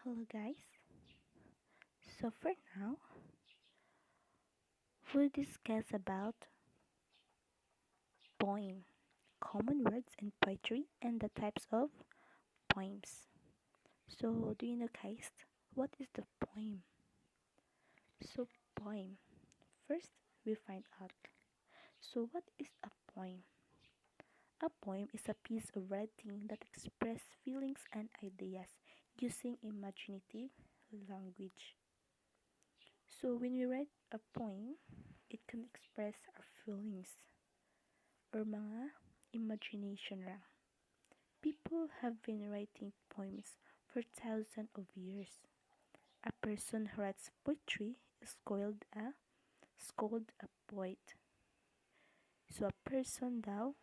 Hello guys. So for now, we'll discuss about poem, common words in poetry and the types of poems. So do you know guys, what is the poem? So poem. First, we find out. So what is a poem? A poem is a piece of writing that expresses feelings and ideas using imaginative language. So when we write a poem, it can express our feelings or mga imagination lang. People have been writing poems for thousands of years. A person who writes poetry is called a poet. So a person daw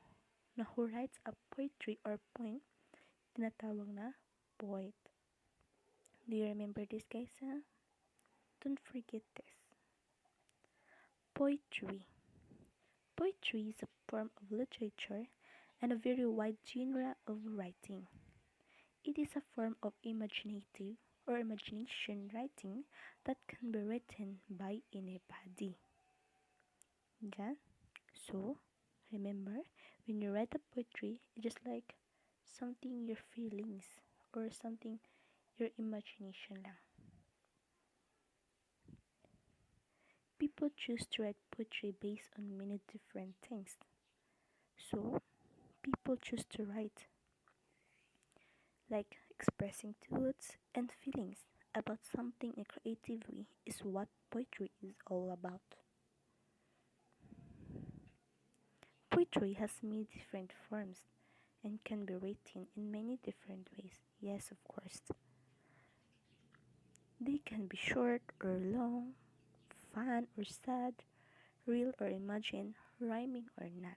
na who writes a poetry or poem, tinatawag na poet. Do you remember this guys? Don't forget this. Poetry. Poetry is a form of literature and a very wide genre of writing. It is a form of imaginative or imagination writing that can be written by anybody. Yeah? So, remember, when you write a poetry, it's just like something your feelings or something your imagination lang. People choose to write poetry based on many different things. So, people choose to write like expressing thoughts and feelings about something in a creative way is what poetry is all about. Poetry has many different forms and can be written in many different ways. Yes, of course. They can be short or long, fun or sad, real or imagined, rhyming or not.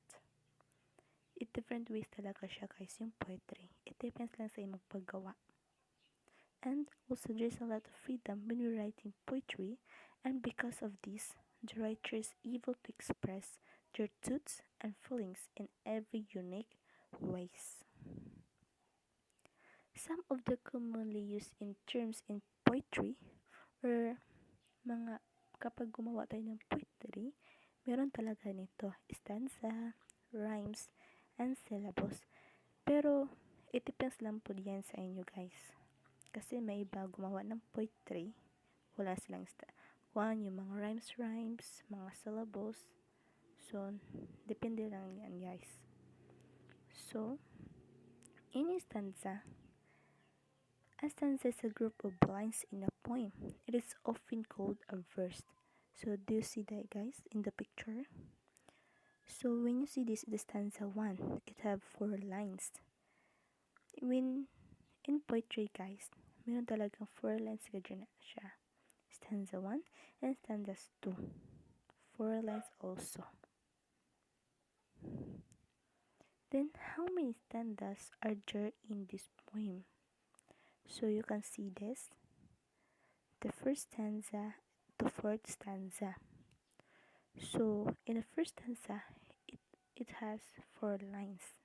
It different ways talaga siya guys yung poetry. It depends lang sa imong paggawa. And also there's a lot of freedom when we're writing poetry, and because of this, the writer is able to express their thoughts and feelings in every unique ways. Some of the commonly used in terms in poetry or mga kapag gumawa tayo ng poetry, meron talaga nito stanza, rhymes, and syllables. Pero it depends lang po yan sa inyo guys. Kasi may iba gumawa ng poetry, wala silang kuhaan yung mga rhymes, mga syllables. So, depende lang yan guys. So, in a stanza is a group of lines in a poem. It is often called a verse. So, do you see that guys in the picture? So, when you see this, the stanza 1, it have 4 lines. When in poetry guys, meron talagang 4 lines ka dyan siya. Stanza 1 and stanza 2. 4 lines also. Then, how many stanzas are there in this poem? So, you can see this. The first stanza, the fourth stanza. So, in the first stanza, it has 4 lines.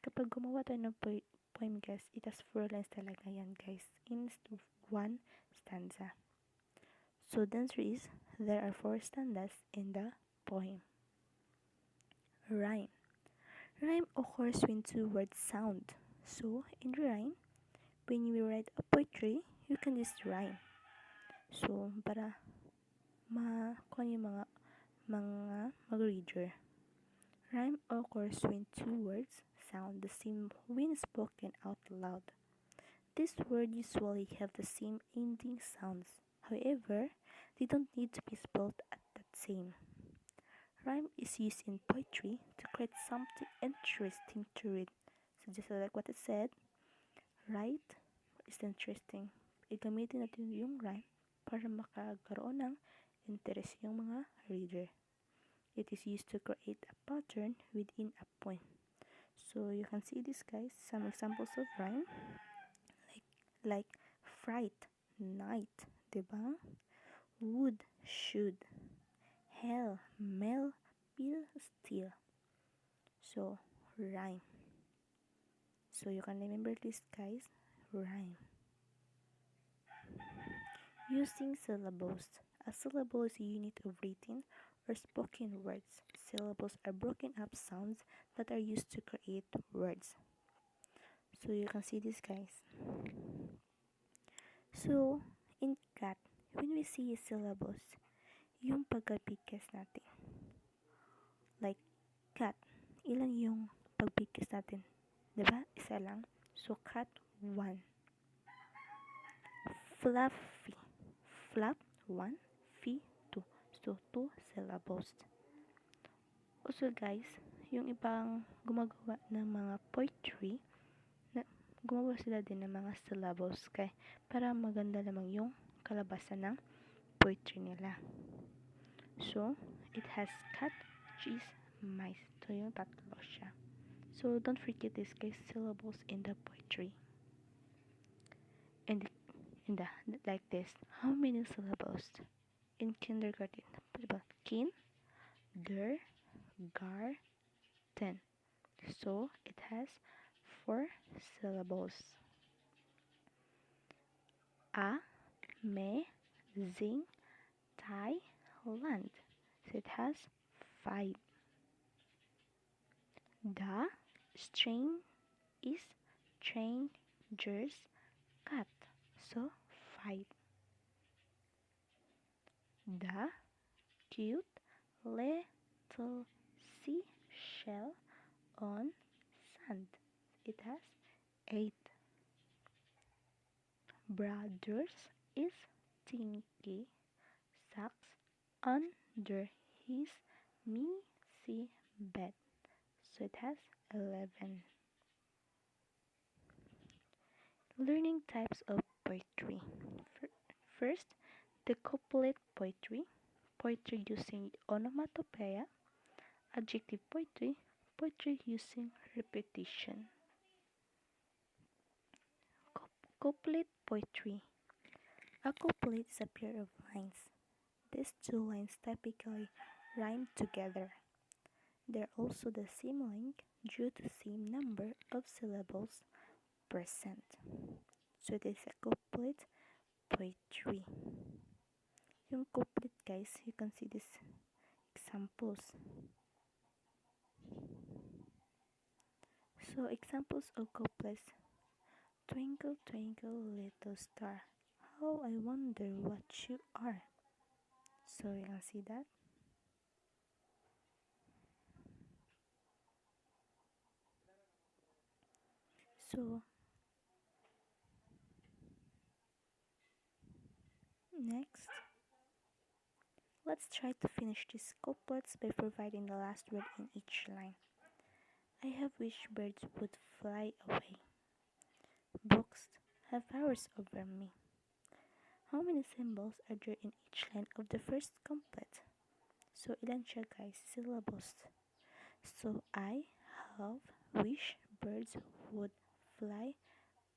Kapag gumawa tayo ng poem guys, it has 4 lines talaga yan guys, in 1 stanza. So, the answer is, there are 4 stanzas in the poem. Rhyme. Rhyme occurs when 2 words sound. So, in rhyme, when you write a poetry, you can just rhyme. So, para makuha yung mga mag-reader. Rhyme occurs when 2 words sound the same when spoken out loud. These words usually have the same ending sounds. However, they don't need to be spelled at the same. Rhyme is used in poetry to create something interesting to read. So just like what I said, write is interesting. Igamitin natin yung rhyme para makakaroon ng interest yung mga reader. It is used to create a pattern within a poem. So you can see this guys, some examples of rhyme like fright, night, diba? Would, should, hell, mel, pill, still. So, rhyme. So you can remember this guys, rhyme. Using syllables. A syllable is a unit of written or spoken words. Syllables are broken up sounds that are used to create words. So you can see this, guys. So, in cat, when we see syllables, yung pagkabigkas natin. Like, cat, ilan yung pagbigkas natin? Diba? Isa lang. So, cat, one. Fluffy. Flap, one. Fee, two. So, two syllables. Also, guys, yung ibang gumagawa ng mga poetry, na gumawa sila din ng mga syllables para maganda lamang yung kalabasan ng poetry nila. So, it has cat, cheese, mice. So, yung tatlo siya. So, don't forget this, guys, syllables in the poetry. And like this. How many syllables in kindergarten? Diba? Kin, der, gar, ten. So, it has 4 syllables. A, me, zing, Thailand. So, it has 5. The strain is stranger's cat. So, 5. The cute little seashell on sand. It has 8. Brothers is Tinky socks under his messy bed. So it has 11. Learning types of poetry. First, the couplet poetry. Poetry using onomatopoeia. Adjective poetry. Poetry using repetition. Couplet poetry. A couplet is a pair of lines. These two lines typically rhyme together. They're also the same length due to same number of syllables percent. So it is a couplet poetry. Yung couplet, guys, you can see these examples. So examples of couplets. Twinkle, twinkle, little star, how I wonder what you are. So you can see that. So next, let's try to finish these couplets by providing the last word in each line. I have wished birds would fly away. Books have powers over me. How many symbols are there in each line of the first couplet? So ilan siya, guys? Syllables. So I have wished birds would fly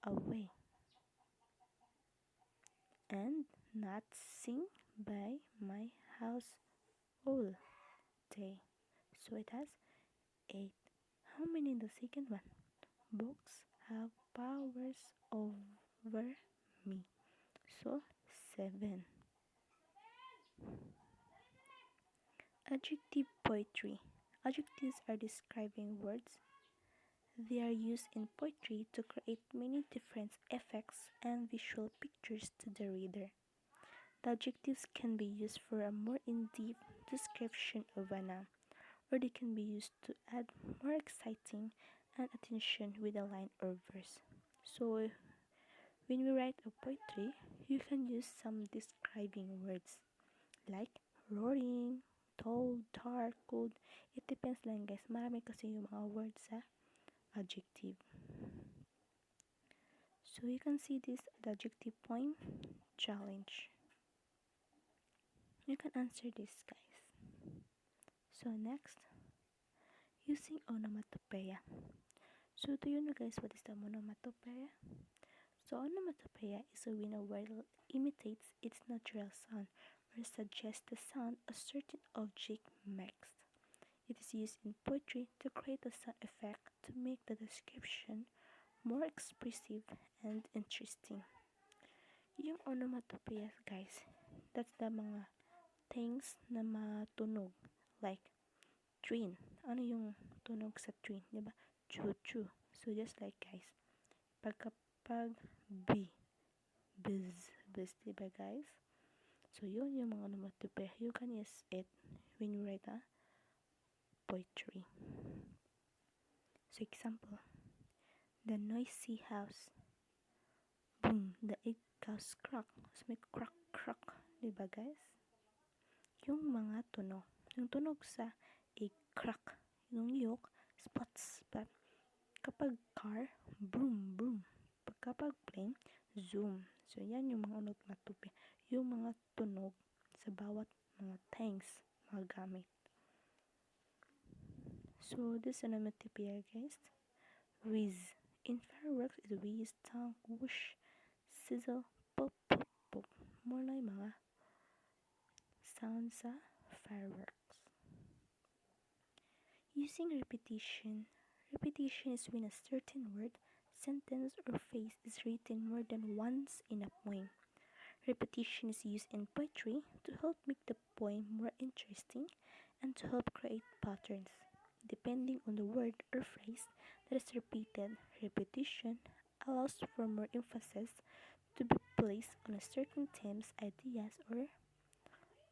away and not sing by my house all day. So it has 8. How many in the second one? Books have powers over me. So 7. Adjective poetry. Adjectives are describing words. They are used in poetry to create many different effects and visual pictures to the reader. The adjectives can be used for a more in-depth description of a noun, or they can be used to add more exciting and attention with a line or verse. So, when we write a poetry, you can use some describing words like roaring, tall, dark, cold. It depends lang, guys. Marami kasi yung mga words sa adjective. So you can see this adjective point challenge. You can answer this, guys. So next, using onomatopoeia. So do you know, guys, what is the onomatopoeia? So onomatopoeia is when a word imitates its natural sound or suggests the sound a certain object makes. It is used in poetry to create a sound effect to make the description more expressive and interesting. Yung onomatopoeias, guys, that's the mga things na matunog. Like, train. Ano yung tunog sa train, di ba? Choo-choo. So, just like, guys, pagkapag B, biz, di ba, guys? So, yun yung mga onomatopoeia. You can use it when you write a poetry. So, example, the noisy house. Boom, the egg cows crack. So, may crack, crack. Diba, guys? Yung mga tunog. Yung tunog sa egg crack. Yung yolk, spots, spot. Kapag car, boom, boom. Kapag plane, zoom. So, yan yung mga onomatopoeia. Yung mga tunog sa bawat mga things, mga gamit. So, this onomatopoeia, guys. Whiz. In fireworks, is whiz, tang, whoosh, sizzle, pop, pop, pop. More like mga sounds sa fireworks. Using repetition. Repetition is when a certain word, sentence, or phrase is written more than once in a poem. Repetition is used in poetry to help make the poem more interesting and to help create patterns. Depending on the word or phrase that is repeated, repetition allows for more emphasis to be placed on a certain themes, ideas, or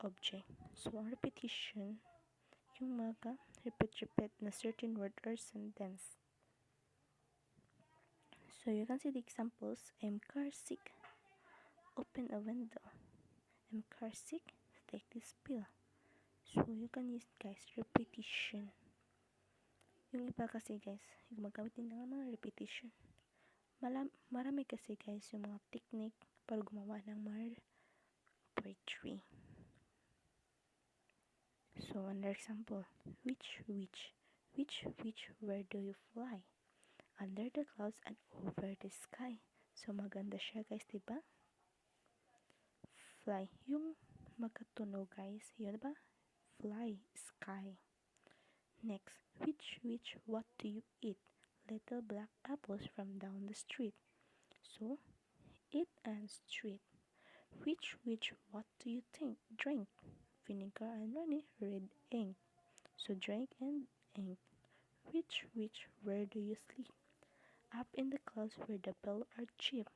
object. So, ang repetition, yung mga repeat na certain word or sentence. So, you can see the examples. I'm car sick. Open a window. I'm car sick. Take this pill. So, you can use, guys, repetition. Yung iba kasi, guys, gumagamit din ng mga repetition. Marami kasi, guys, yung mga technique para gumawa ng mga poetry. So, another example. Which, where do you fly? Under the clouds and over the sky. So, maganda siya, guys, diba? Fly. Yung magkatunog, guys. Yun, diba? Fly, sky. Next. Which, what do you eat? Little black apples from down the street. So, eat and street. Which, what do you think? Drink. Vinegar and honey, red ink. So, drink and ink. Which, where do you sleep? Up in the clouds where the bells are cheap.